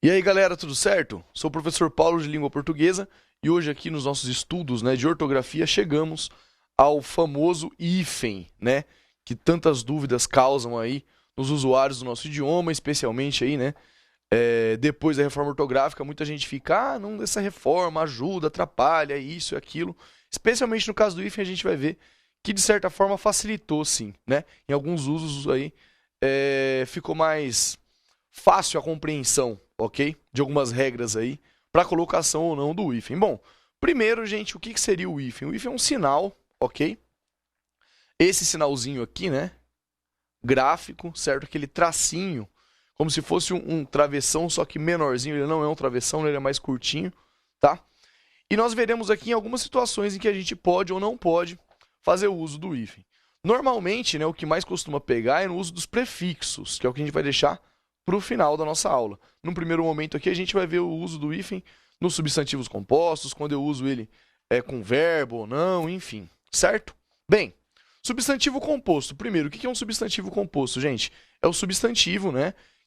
E aí, galera, tudo certo? Sou o professor Paulo de Língua Portuguesa e hoje aqui nos nossos estudos, de ortografia chegamos ao famoso hífen, que tantas dúvidas causam aí nos usuários do nosso idioma, especialmente aí, depois da reforma ortográfica, muita gente fica, não, essa reforma ajuda, atrapalha, isso e aquilo. Especialmente no caso do hífen, a gente vai ver que de certa forma facilitou, sim, Em alguns usos aí ficou mais fácil a compreensão, ok? De algumas regras aí para colocação ou não do hífen. Bom, primeiro, gente, o que seria o hífen? O hífen é um sinal, ok? Esse sinalzinho aqui, gráfico, certo? Aquele tracinho, como se fosse um travessão, só que menorzinho. Ele não é um travessão, ele é mais curtinho, tá? E nós veremos aqui em algumas situações em que a gente pode ou não pode fazer o uso do hífen. Normalmente, o que mais costuma pegar é no uso dos prefixos, que é o que a gente vai deixar para o final da nossa aula. Num primeiro momento aqui, a gente vai ver o uso do hífen nos substantivos compostos, quando eu uso ele com verbo ou não, enfim, certo? Bem, substantivo composto. Primeiro, o que é um substantivo composto, gente? É o substantivo,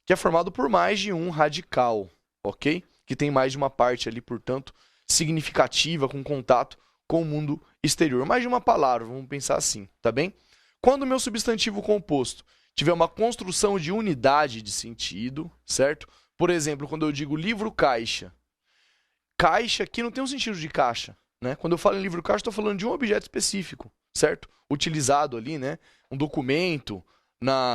que é formado por mais de um radical, ok? Que tem mais de uma parte ali, portanto, significativa, com contato com o mundo exterior. Mais de uma palavra, vamos pensar assim, tá bem? Quando o meu substantivo composto tiver uma construção de unidade de sentido, certo? Por exemplo, quando eu digo livro-caixa. Caixa aqui não tem um sentido de caixa, Quando eu falo em livro-caixa, estou falando de um objeto específico, certo? Utilizado ali, Um documento,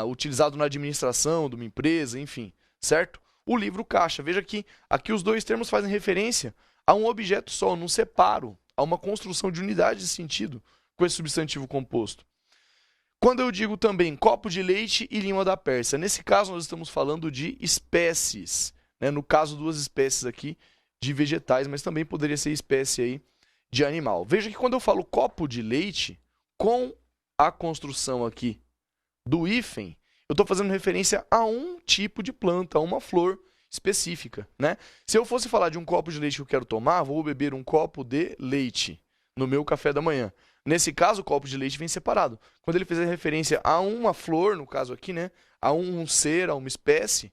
utilizado na administração de uma empresa, enfim, certo? O livro-caixa. Veja que aqui os dois termos fazem referência a um objeto só, não separo, a uma construção de unidade de sentido com esse substantivo composto. Quando eu digo também copo de leite e língua da Pérsia, nesse caso nós estamos falando de espécies, No caso, duas espécies aqui de vegetais, mas também poderia ser espécie aí de animal. Veja que quando eu falo copo de leite, com a construção aqui do hífen, eu estou fazendo referência a um tipo de planta, a uma flor específica, Se eu fosse falar de um copo de leite que eu quero tomar, vou beber um copo de leite no meu café da manhã. Nesse caso, o copo de leite vem separado. Quando ele fizer referência a uma flor, no caso aqui, a um ser, a uma espécie,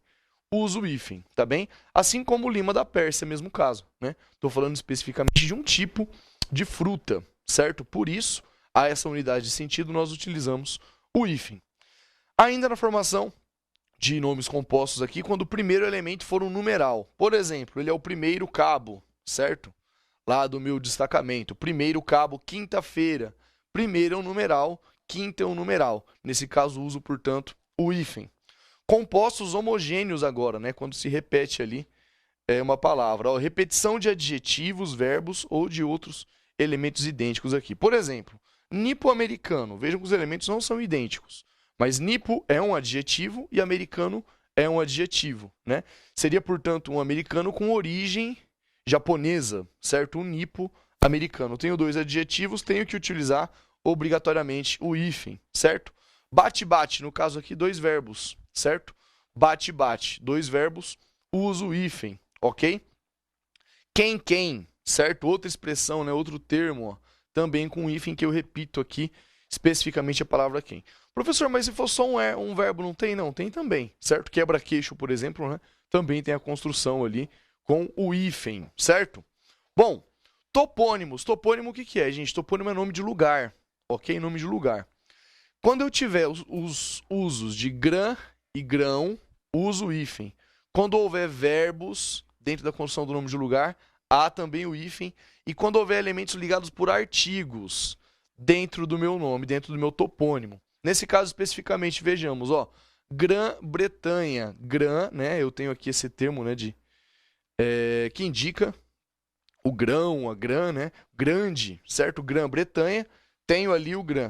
uso o hífen, tá bem? Assim como o lima da Pérsia, mesmo caso, Estou falando especificamente de um tipo de fruta, certo? Por isso, a essa unidade de sentido, nós utilizamos o hífen. Ainda na formação de nomes compostos aqui, quando o primeiro elemento for um numeral. Por exemplo, ele é o primeiro cabo, certo? Lá do meu destacamento. Primeiro cabo, quinta-feira. Primeiro é um numeral, quinta é um numeral. Nesse caso, uso, portanto, o hífen. Compostos homogêneos agora, quando se repete ali uma palavra. Ó, repetição de adjetivos, verbos ou de outros elementos idênticos aqui. Por exemplo, nipo-americano. Vejam que os elementos não são idênticos. Mas nipo é um adjetivo e americano é um adjetivo, Seria, portanto, um americano com origem japonesa, certo? Um nipo americano. Tenho dois adjetivos, tenho que utilizar obrigatoriamente o hífen, certo? Bate-bate, no caso aqui, dois verbos, certo? Bate-bate, dois verbos, uso o hífen, ok? Quem, certo? Outra expressão, outro termo, ó, também com hífen que eu repito aqui, especificamente a palavra quem. Professor, mas se for só um verbo, não tem? Não, tem também, certo? Quebra-queixo, por exemplo, também tem a construção ali com o hífen, certo? Bom, topônimos. Topônimo o que é, gente? Topônimo é nome de lugar, ok? Nome de lugar. Quando eu tiver os usos de grã e grão, uso o hífen. Quando houver verbos dentro da construção do nome de lugar, há também o hífen. E quando houver elementos ligados por artigos dentro do meu nome, dentro do meu topônimo. Nesse caso especificamente, vejamos, ó, Grã-Bretanha. Grã, eu tenho aqui esse termo, que indica o grão, a grã, grande, certo? Grã-Bretanha, tenho ali o grã.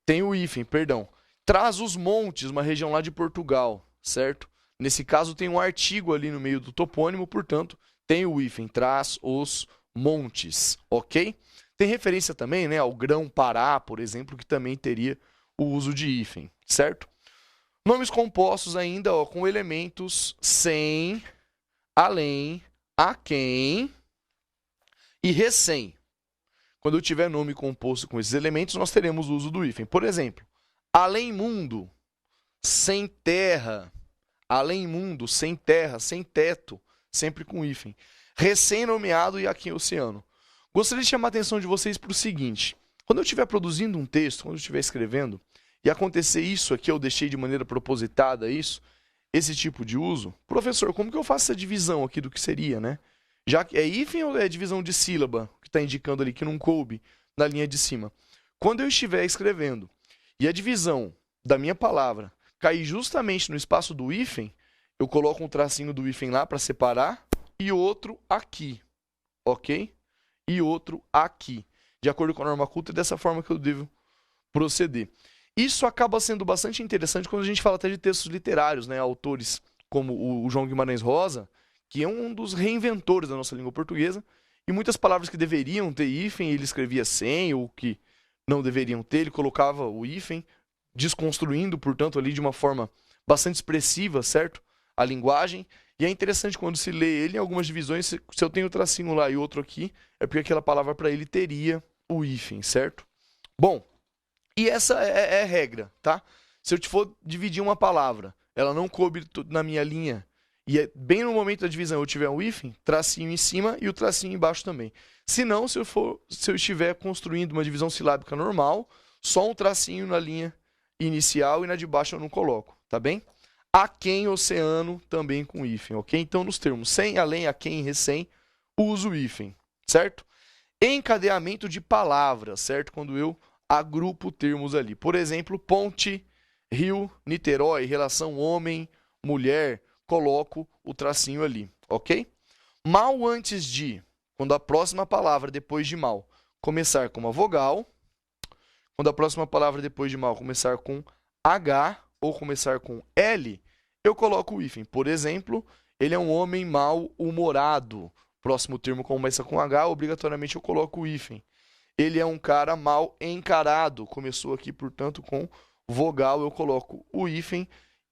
Tenho o hífen, perdão. Traz os montes, uma região lá de Portugal, certo? Nesse caso tem um artigo ali no meio do topônimo, portanto, tem o hífen, traz os montes, ok? Tem referência também, ao Grão-Pará, por exemplo, que também teria o uso de hífen, certo? Nomes compostos ainda, ó, com elementos sem, além, a quem e recém. Quando eu tiver nome composto com esses elementos, nós teremos o uso do hífen. Por exemplo, além mundo, sem terra. Além mundo, sem terra, sem teto, sempre com hífen. Recém-nomeado e aqui oceano. Gostaria de chamar a atenção de vocês para o seguinte. Quando eu estiver produzindo um texto, quando eu estiver escrevendo, e acontecer isso aqui, eu deixei de maneira propositada isso, esse tipo de uso, professor, como que eu faço essa divisão aqui do que seria, né? Já que é hífen ou é divisão de sílaba, que está indicando ali que não coube na linha de cima? Quando eu estiver escrevendo e a divisão da minha palavra cair justamente no espaço do hífen, eu coloco um tracinho do hífen lá para separar e outro aqui, ok? E outro aqui. De acordo com a norma culta, é dessa forma que eu devo proceder. Isso acaba sendo bastante interessante quando a gente fala até de textos literários, né? Autores como o João Guimarães Rosa, que é um dos reinventores da nossa língua portuguesa, e muitas palavras que deveriam ter hífen, ele escrevia sem, ou que não deveriam ter, ele colocava o hífen, desconstruindo, portanto, ali de uma forma bastante expressiva, certo? A linguagem. E é interessante quando se lê ele em algumas divisões, se eu tenho um tracinho lá e outro aqui, é porque aquela palavra para ele teria o hífen, certo? Bom, e essa é a regra, tá? Se eu te for dividir uma palavra, ela não coube na minha linha, e bem no momento da divisão eu tiver um hífen, tracinho em cima e o tracinho embaixo também. Se não, se eu estiver construindo uma divisão silábica normal, só um tracinho na linha inicial e na de baixo eu não coloco, tá bem? Aquém, oceano, também com hífen, ok? Então, nos termos sem, além, aquém, recém, uso o hífen, certo? Encadeamento de palavras, certo? Quando eu agrupo termos ali. Por exemplo, ponte, rio, Niterói, relação homem, mulher, coloco o tracinho ali, ok? Mal antes de, quando a próxima palavra depois de mal começar com uma vogal, quando a próxima palavra depois de mal começar com H ou começar com L, eu coloco o hífen. Por exemplo, ele é um homem mal-humorado. Próximo termo começa com H, obrigatoriamente eu coloco o hífen. Ele é um cara mal encarado. Começou aqui, portanto, com vogal, eu coloco o hífen.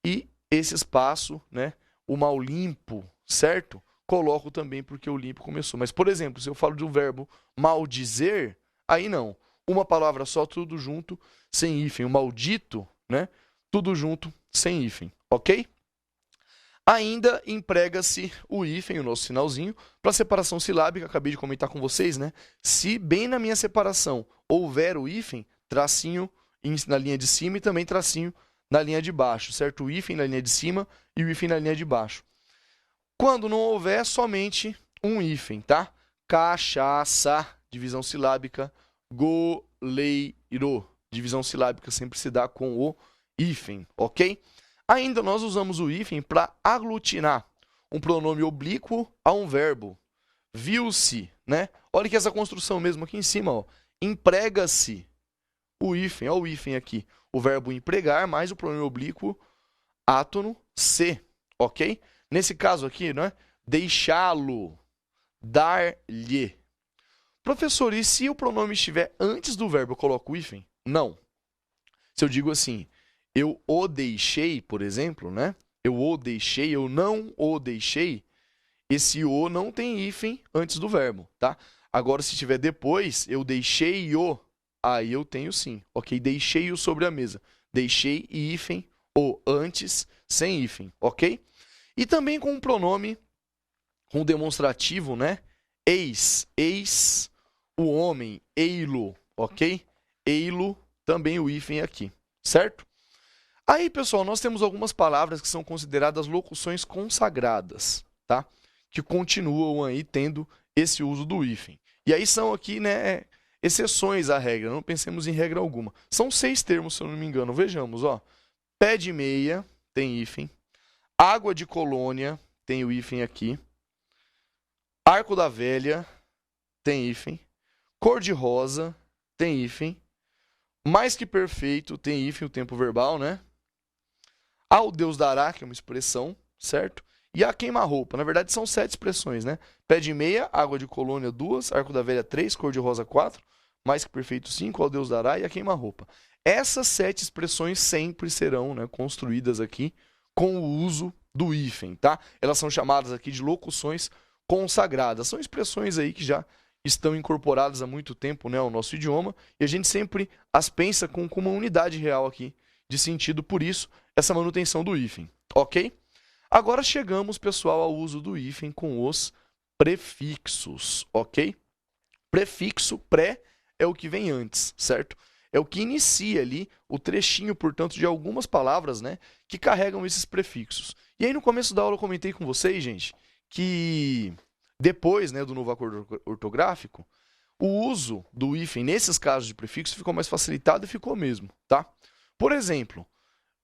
E esse espaço, né, o mal limpo, certo? Coloco também porque o limpo começou. Mas, por exemplo, se eu falo do verbo maldizer, aí não. Uma palavra só, tudo junto, sem hífen. O maldito, né? Tudo junto, sem hífen, ok? Ainda emprega-se o hífen, o nosso sinalzinho, para separação silábica, acabei de comentar com vocês, né? Se bem na minha separação houver o hífen, tracinho na linha de cima e também tracinho na linha de baixo, certo? O hífen na linha de cima e o hífen na linha de baixo. Quando não houver, somente um hífen, tá? Cachaça, divisão silábica, goleiro, divisão silábica sempre se dá com o hífen, ok? Ainda nós usamos o hífen para aglutinar um pronome oblíquo a um verbo. Viu-se, né? Olha que essa construção mesmo aqui em cima, ó. Emprega-se o hífen, ó o hífen aqui. O verbo empregar mais o pronome oblíquo átono se, ok? Nesse caso aqui, né? Deixá-lo, dar-lhe. Professor, e se o pronome estiver antes do verbo, eu coloco o hífen? Não. Se eu digo assim, eu o deixei, por exemplo, né? Eu o deixei, eu não o deixei. Esse o não tem hífen antes do verbo, tá? Agora, se tiver depois, eu deixei-o, aí eu tenho sim, ok? Deixei-o sobre a mesa. Deixei e hífen, o antes, sem hífen, ok? E também com um pronome, com demonstrativo, né? Eis, eis o homem, ei-lo, ok? Ei-lo, também o hífen aqui, certo? Aí, pessoal, nós temos algumas palavras que são consideradas locuções consagradas, tá? Que continuam aí tendo esse uso do hífen. E aí são aqui, né, exceções à regra, não pensemos em regra alguma. São 6 termos, se eu não me engano. Vejamos, ó. Pé de meia, tem hífen. Água de colônia, tem o hífen aqui. Arco da velha, tem hífen. Cor de rosa, tem hífen. Mais que perfeito, tem hífen, o tempo verbal, né? Ao Deus dará, que é uma expressão, certo? E a queima-roupa. Na verdade, são 7 expressões, né? Pé de meia, água de colônia, 2, arco da velha, 3, cor de rosa, 4, mais que perfeito, 5, ao Deus dará e a queima-roupa. Essas 7 expressões sempre serão, né, construídas aqui com o uso do hífen, tá? Elas são chamadas aqui de locuções consagradas. São expressões aí que já estão incorporadas há muito tempo, né, ao nosso idioma, e a gente sempre as pensa com uma unidade real aqui de sentido, por isso, essa manutenção do hífen, ok? Agora chegamos, pessoal, ao uso do hífen com os prefixos, ok? Prefixo, pré, é o que vem antes, certo? É o que inicia ali o trechinho, portanto, de algumas palavras, né, que carregam esses prefixos. E aí, no começo da aula, eu comentei com vocês, gente, que depois, né, do novo acordo ortográfico, o uso do hífen nesses casos de prefixo ficou mais facilitado e ficou mesmo, tá? Por exemplo,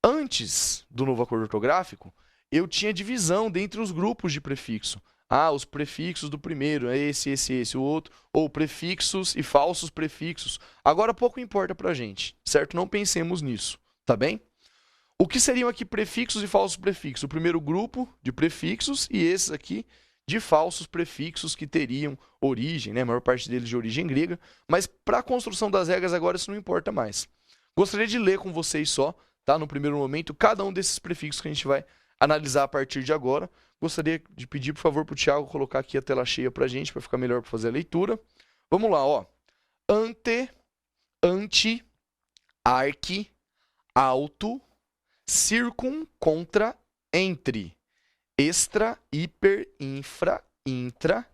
antes do novo acordo ortográfico, eu tinha divisão dentre os grupos de prefixo. Ah, os prefixos do primeiro, é esse, o outro, ou prefixos e falsos prefixos. Agora pouco importa pra gente, certo? Não pensemos nisso, tá bem? O que seriam aqui prefixos e falsos prefixos? O primeiro grupo de prefixos e esses aqui de falsos prefixos que teriam origem, né? A maior parte deles de origem grega, mas para a construção das regras agora isso não importa mais. Gostaria de ler com vocês só, tá? No primeiro momento, cada um desses prefixos que a gente vai analisar a partir de agora. Gostaria de pedir, por favor, para o Thiago colocar aqui a tela cheia para a gente, para ficar melhor para fazer a leitura. Vamos lá, ó. Ante, anti, arque, alto, circum, contra, entre, extra, hiper, infra, intra,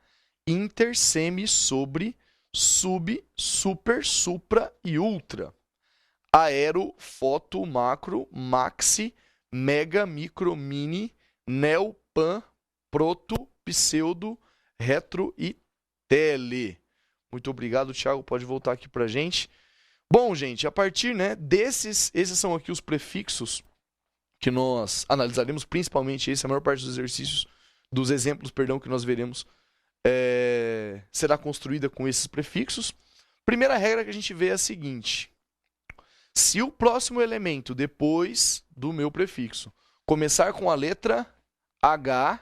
inter, semi, sobre, sub, super, supra e ultra. Aero, foto, macro, maxi, mega, micro, mini, neo, pan, proto, pseudo, retro e tele. Muito obrigado, Thiago. Pode voltar aqui pra gente. Bom, gente, a partir, né, esses são aqui os prefixos que nós analisaremos, principalmente esse, a maior parte dos exercícios, dos exemplos, perdão, que nós veremos, será construída com esses prefixos. Primeira regra que a gente vê é a seguinte: se o próximo elemento depois do meu prefixo começar com a letra H,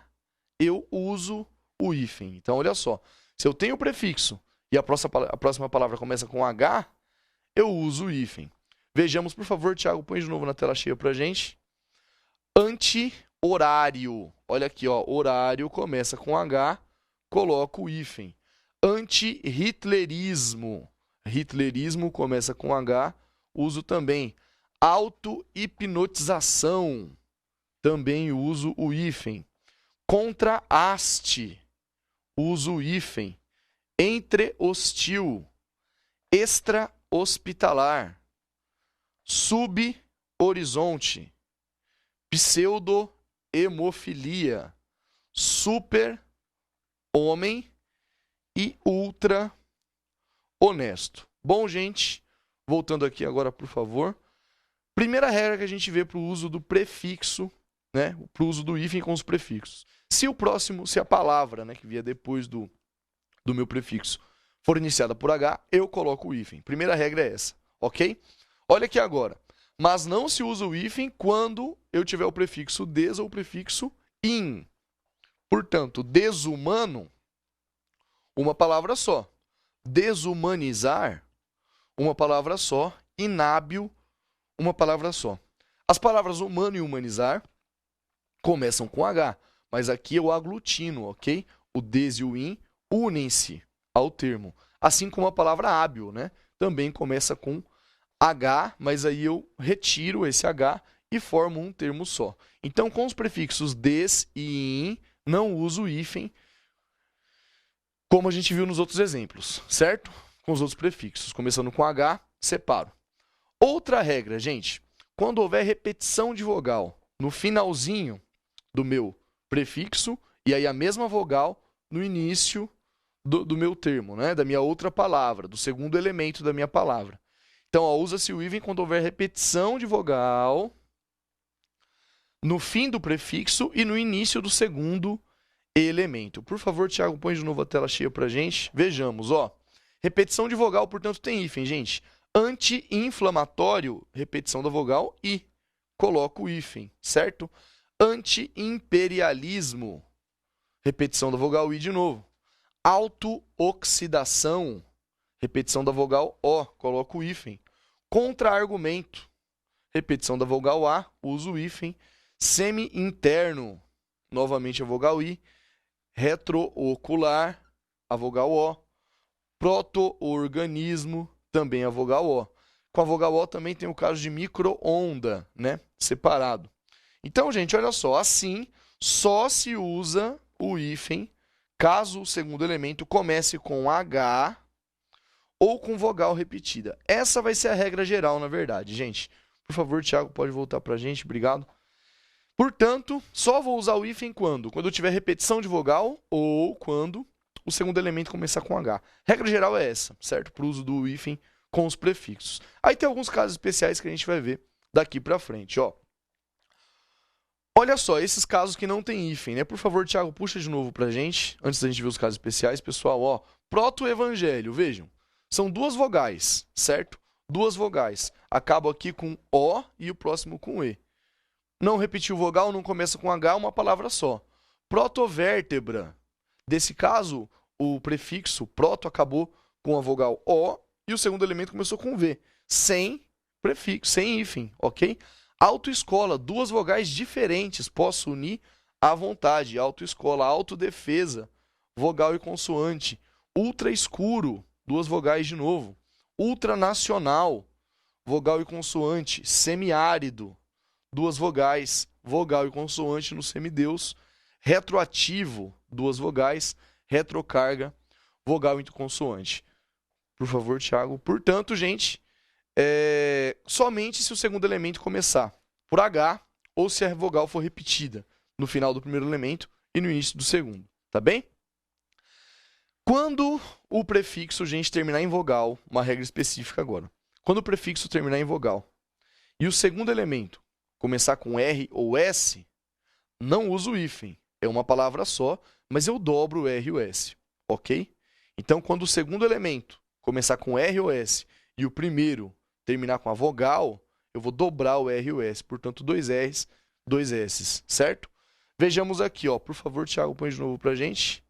eu uso o hífen. Então, olha só, se eu tenho o prefixo e a próxima palavra começa com H, eu uso o hífen. Vejamos, por favor, Thiago, põe de novo na tela cheia pra gente. Anti-horário. Olha aqui, ó, horário começa com H, coloco o hífen. Anti-hitlerismo. Hitlerismo começa com H, uso também. Auto-hipnotização. Também uso o hífen. Contra-haste. Uso o hífen. Entre-hostil. Extra-hospitalar. Sub-horizonte. Pseudo-hemofilia. Super-homem e ultra-honesto. Bom, gente, voltando aqui agora, por favor. Primeira regra que a gente vê para o uso do prefixo, né, para o uso do hífen com os prefixos. Se a palavra, né, que vier depois do meu prefixo for iniciada por H, eu coloco o hífen. Primeira regra é essa, ok? Olha aqui agora. Mas não se usa o hífen quando eu tiver o prefixo des ou o prefixo in. Portanto, desumano, uma palavra só. Desumanizar, uma palavra só. Inábil, uma palavra só. As palavras humano e humanizar começam com H, mas aqui eu aglutino, ok? O des e o in unem-se ao termo. Assim como a palavra hábil, né? Também começa com H, mas aí eu retiro esse H e formo um termo só. Então, com os prefixos des e in, não uso o hífen, como a gente viu nos outros exemplos, certo? Com os outros prefixos. Começando com H, separo. Outra regra, gente. Quando houver repetição de vogal no finalzinho do meu prefixo, e aí a mesma vogal no início do meu termo, né? Da minha outra palavra, do segundo elemento da minha palavra. Então, usa-se o hífen quando houver repetição de vogal no fim do prefixo e no início do segundo elemento. Por favor, Thiago, põe de novo a tela cheia pra gente. Vejamos, ó. Repetição de vogal, portanto, tem hífen, gente. Anti-inflamatório, repetição da vogal I. Coloco o hífen, certo? Anti-imperialismo, repetição da vogal I de novo. Auto-oxidação, repetição da vogal O, coloco o hífen. Contra-argumento, repetição da vogal A, uso o hífen. Semi-interno, novamente a vogal I. Retroocular, a vogal O. Proto-organismo, também a vogal O. Com a vogal O também tem o caso de micro-onda, né? Separado. Então, gente, olha só. Assim, só se usa o hífen caso o segundo elemento comece com H ou com vogal repetida. Essa vai ser a regra geral, na verdade, gente. Por favor, Thiago, pode voltar para a gente, obrigado. Portanto, só vou usar o hífen quando? Quando eu tiver repetição de vogal ou quando o segundo elemento começar com H. Regra geral é essa, certo? Para o uso do hífen com os prefixos. Aí tem alguns casos especiais que a gente vai ver daqui para frente, ó. Olha só, esses casos que não tem hífen, né? Por favor, Thiago, puxa de novo pra gente, antes da gente ver os casos especiais, pessoal, ó. Proto-evangelho, vejam. São duas vogais, certo? Duas vogais. Acabam aqui com O e o próximo com E. Não repetiu vogal, não começa com H, uma palavra só. Protovértebra. Desse caso, o prefixo proto acabou com a vogal O e o segundo elemento começou com V. Sem prefixo, sem hífen, ok? Autoescola, duas vogais diferentes, posso unir à vontade. Autoescola, autodefesa, vogal e consoante. Ultra escuro, duas vogais de novo. Ultranacional, vogal e consoante. Semiárido, duas vogais, vogal e consoante no semideus. Retroativo, duas vogais. Retrocarga, vogal e consoante. Por favor, Thiago. Portanto, gente, somente se o segundo elemento começar por H ou se a vogal for repetida no final do primeiro elemento e no início do segundo, tá bem? Quando o prefixo, gente, terminar em vogal, uma regra específica agora. Quando o prefixo terminar em vogal e o segundo elemento começar com R ou S, não uso o hífen. É uma palavra só, mas eu dobro o R e o S, ok? Então, quando o segundo elemento começar com R ou S e o primeiro terminar com a vogal, eu vou dobrar o R e o S. Portanto, dois R's, dois S's, certo? Vejamos aqui, ó. Por favor, Thiago, põe de novo pra gente.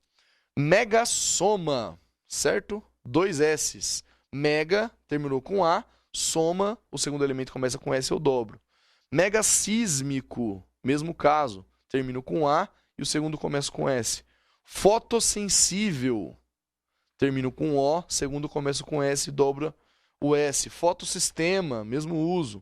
Megassoma, certo? Dois S's. Mega terminou com A, soma, o segundo elemento começa com S, eu dobro. Megassísmico, mesmo caso, termino com A e o segundo começa com S. Fotossensível, termino com O, segundo começa com S, dobra o S. Fotossistema, mesmo uso.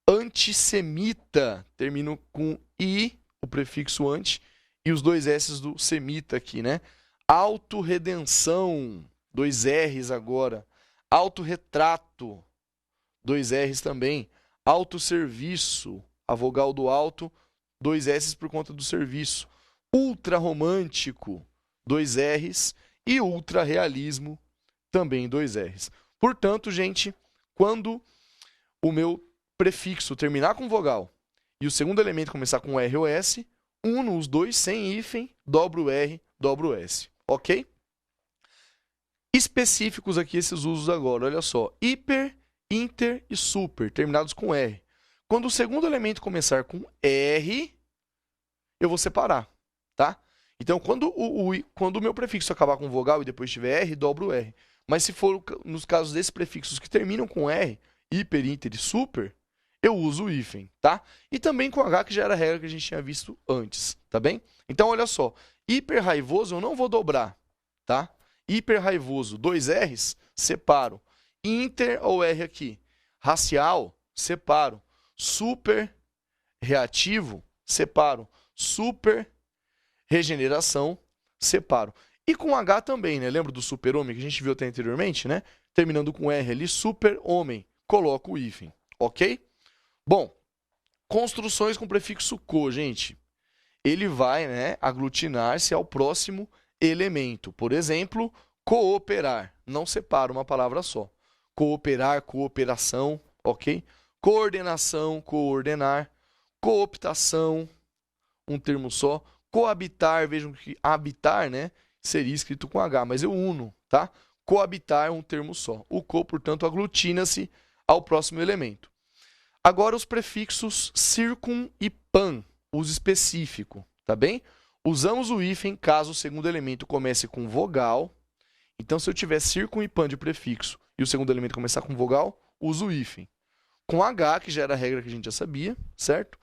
Antissemita, termino com I, o prefixo anti, e os dois S's do semita aqui, né? Autorredenção, dois R's agora. Autorretrato, dois R's também. Autosserviço, a vogal do alto, dois S's por conta do serviço. Ultrarromântico, dois R's. E ultrarrealismo, também dois R's. Portanto, gente, quando o meu prefixo terminar com vogal e o segundo elemento começar com R ou S, uno os dois sem hífen, dobro o R, dobro o S. Ok? Específicos aqui esses usos agora, olha só. Hiper, inter e super, terminados com R. Quando o segundo elemento começar com R, eu vou separar, tá? Então, quando o meu prefixo acabar com vogal e depois tiver R, dobro o R. Mas se for nos casos desses prefixos que terminam com R, hiper, inter e super, eu uso o hífen, tá? E também com H, que já era a regra que a gente tinha visto antes, tá bem? Então, olha só. Hiper raivoso eu não vou dobrar, tá? Hiper raivoso, dois R's, separo. Inter ou R aqui. Racial, separo. Super reativo, separo. Super regeneração, separo. E com H também, né? Lembra do super-homem que a gente viu até anteriormente, né? Terminando com R ali, super-homem. Coloco o hífen, ok? Bom, construções com prefixo co, gente. Ele vai, né, aglutinar-se ao próximo elemento. Por exemplo, cooperar. Não separa uma palavra só. Cooperar, cooperação, ok? Coordenação, coordenar. Cooptação, um termo só. Coabitar, vejam que habitar, né, seria escrito com H, mas eu uno, tá? Coabitar é um termo só. O co, portanto, aglutina-se ao próximo elemento. Agora os prefixos circum e pan, uso específico, tá bem? Usamos o hífen caso o segundo elemento comece com vogal. Então, se eu tiver circum e pan de prefixo e o segundo elemento começar com vogal, uso o hífen. Com H, que já era a regra que a gente já sabia, certo?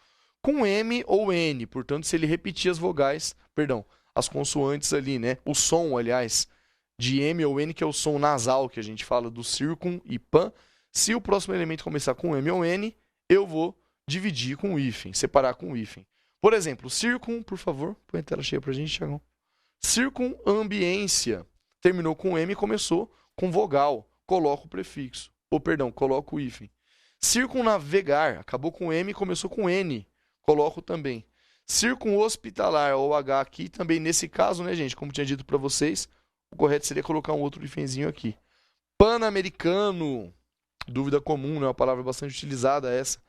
Com M ou N, portanto, se ele repetir as vogais, perdão, as consoantes ali, né? O som, aliás, de M ou N, que é o som nasal que a gente fala do circum e pan. Se o próximo elemento começar com M ou N, eu vou dividir com o hífen, separar com o hífen. Por exemplo, por favor, põe a tela cheia pra gente, Thiagão. Circunambiência. Terminou com M e começou com vogal. Coloca o prefixo. Ou, perdão, coloca o hífen. Circunnavegar. Acabou com M e começou com N. Coloco também. Circunhospitalar, ou H aqui, também nesse caso, né, gente? Como tinha dito para vocês, o correto seria colocar um outro hífenzinho aqui. Pan-americano. Dúvida comum, né? Uma palavra bastante utilizada essa.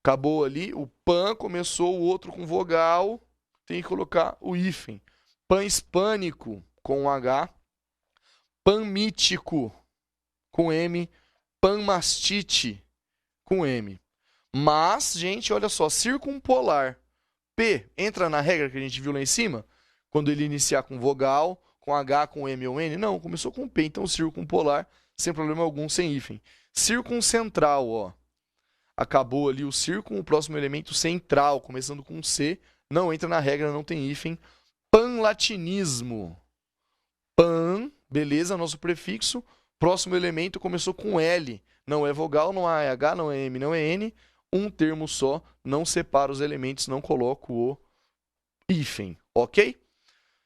Acabou ali, o pan, começou o outro com vogal, tem que colocar o hífen. Pan-hispânico, com H. Pan-mítico, com M. Pan-mastite, com M. Mas, gente, olha só, circumpolar. P entra na regra que a gente viu lá em cima? Quando ele iniciar com vogal, com H, com M ou N? Não, começou com P, então circumpolar, sem problema algum, sem hífen. Circuncentral, ó. Acabou ali o círculo, o próximo elemento central, começando com C, não entra na regra, não tem hífen. Panlatinismo. Pan, beleza, nosso prefixo. Próximo elemento começou com L. Não é vogal, não é H, não é M, não é N. Um termo só, não separa os elementos, não coloco o hífen, ok?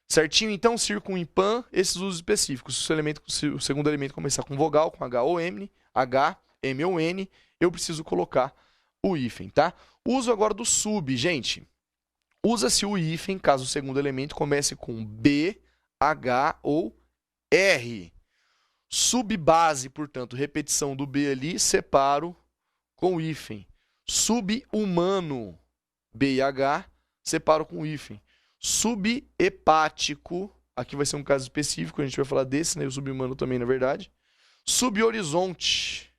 Certinho, então, circun e pan, esses usos específicos. Se o segundo elemento começar com vogal, com H ou M, H, M ou N, eu preciso colocar o hífen, tá? Uso agora do sub, gente. Usa-se o hífen caso o segundo elemento comece com B, H ou R. Subbase, portanto, repetição do B ali, separo com o hífen. Subhumano, B e H, separo com o hífen. Subhepático, aqui vai ser um caso específico, a gente vai falar desse, né? O subhumano também, na verdade. Subhorizonte,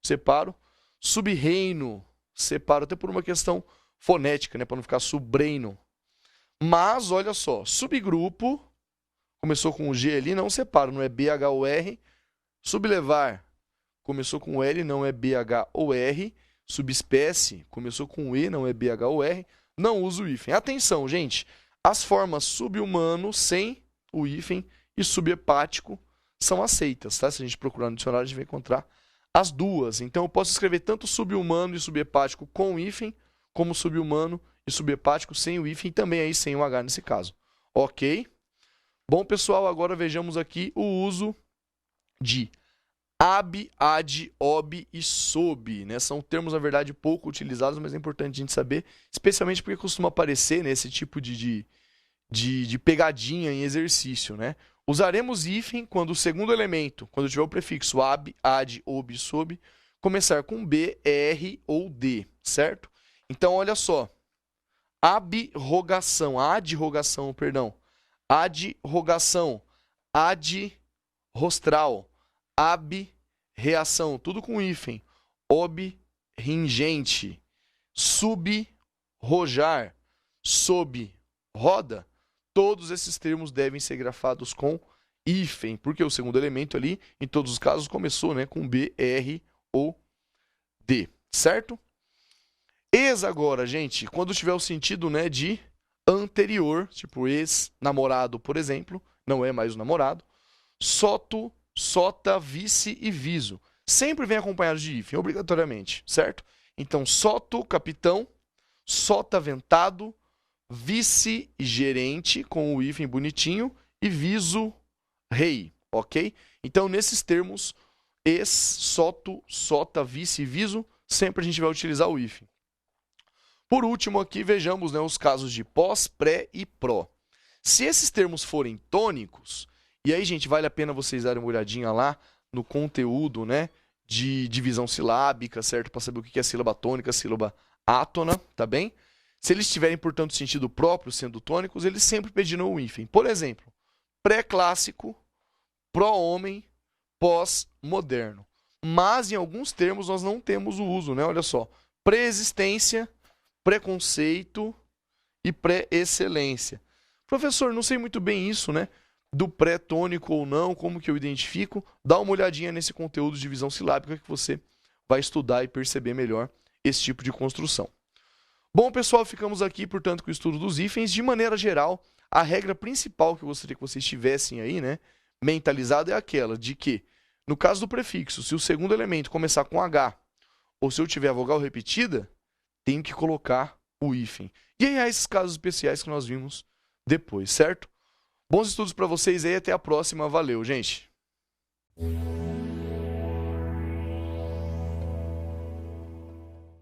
separo. Subreino, separo até por uma questão fonética, né? Para não ficar subreino. Mas, olha só, subgrupo, começou com o G ali, não separo, não é B, H ou R. Sublevar, começou com L, não é B, H ou R. Subespécie, começou com E, não é B, H ou R. Não uso o hífen. Atenção, gente, as formas subhumano sem o hífen e subhepático são aceitas, tá? Se a gente procurar no dicionário, a gente vai encontrar as duas. Então, eu posso escrever tanto subhumano e subhepático com o hífen, como subhumano e subhepático sem o hífen, também aí sem o H nesse caso. Ok? Bom, pessoal, agora vejamos aqui o uso de ab, ad, ob e sob, né? São termos, na verdade, pouco utilizados, mas é importante a gente saber, especialmente porque costuma aparecer nesse tipo de pegadinha em exercício, né? Usaremos hífen quando o segundo elemento, quando tiver o prefixo ab, ad, ob, sob, começar com B, R ou D, certo? Então, olha só. Adrogação, perdão. Adrogação, adrostral, ab-reação, tudo com hífen. Ob-ringente, sub-rojar, sob-roda. Todos esses termos devem ser grafados com hífen, porque o segundo elemento ali, em todos os casos, começou, né, com B, R ou D, certo? Ex agora, gente, quando tiver o sentido, né, de anterior, tipo ex-namorado, por exemplo, não é mais o namorado. Soto, sota, vice e viso. Sempre vem acompanhado de hífen, obrigatoriamente, certo? Então, soto, capitão, sota, ventado, vice-gerente, com o hífen bonitinho, e viso, rei, ok? Então, nesses termos, ex, soto, sota, vice e viso, sempre a gente vai utilizar o hífen. Por último aqui, vejamos, né, os casos de pós, pré e pró. Se esses termos forem tônicos, e aí, gente, vale a pena vocês darem uma olhadinha lá no conteúdo, né, de divisão silábica, certo? Para saber o que é sílaba tônica, sílaba átona, tá bem? Se eles tiverem, portanto, sentido próprio, sendo tônicos, eles sempre pedirão o hífen. Por exemplo, pré-clássico, pró-homem, pós-moderno. Mas, em alguns termos, nós não temos o uso, né? Olha só, pré-existência, preconceito e pré-excelência. Professor, não sei muito bem isso, né? Do pré-tônico ou não, como que eu identifico? Dá uma olhadinha nesse conteúdo de divisão silábica que você vai estudar e perceber melhor esse tipo de construção. Bom, pessoal, ficamos aqui, portanto, com o estudo dos hífens. De maneira geral, a regra principal que eu gostaria que vocês tivessem aí, né, mentalizada é aquela de que, no caso do prefixo, se o segundo elemento começar com H, ou se eu tiver a vogal repetida, tenho que colocar o hífen. E aí há esses casos especiais que nós vimos depois, certo? Bons estudos para vocês aí, até a próxima. Valeu, gente!